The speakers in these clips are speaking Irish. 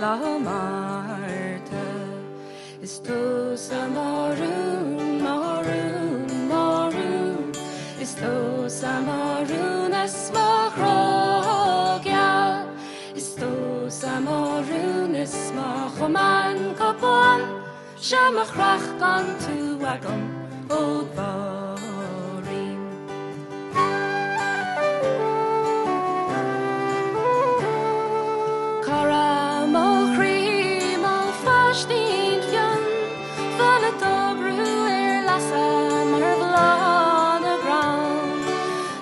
la Marta. Is to sa maroon, maroon, maroon. Is to sa maroon as ma Craobh. Is to sa maroon as ma choman kapon. Shamachrach gan tu agam old barim. Cara mo chri mo fashdin fion. Van a dobru Lasrach mar blan a ground.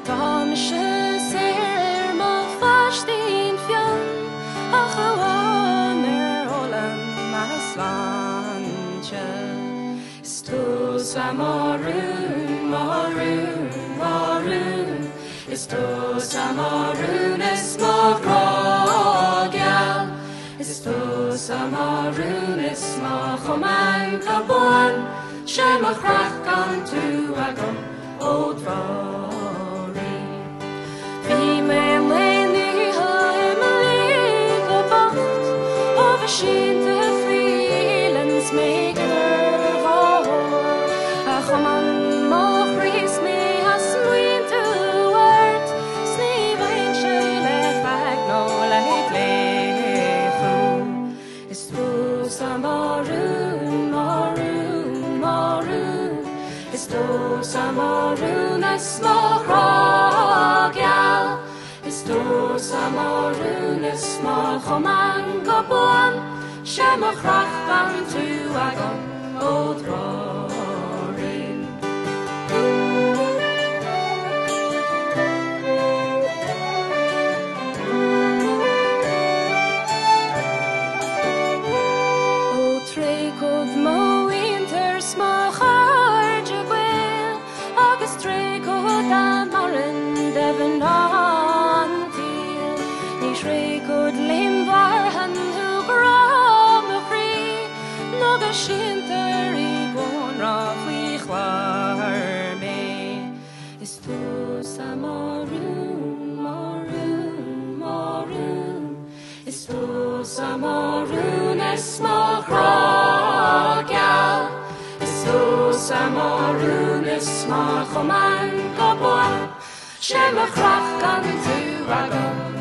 Don she ser mo fashdin fion. Ach awan olam maslan. Is to sa maroon, maroon, maroon. Is to sa maroon es ma Craobh. Is to sa maroon es ma choman kapon. Shamachrach gan tu agam old vori. Vi me leni ha emily go bacht. Over shin the freelance make Chaman mochris me has mwyn to word. Sneevain shile fag no like lefu. Is to sa maroon, maroon, maroon. Is to sa maroon as ma Craobh. Is to sa maroon as ma choman kapon. Shamachrach gan tu agam old road. Gael Linn var han hu Craobh a chri. Nog a shinter I gwan rach wi chwar me. Is to sa maroon, maroon, maroon. Is to sa maroon es ma Craobh. Is to sa maroon es ma choman kapon. Shamachrach gan tu agam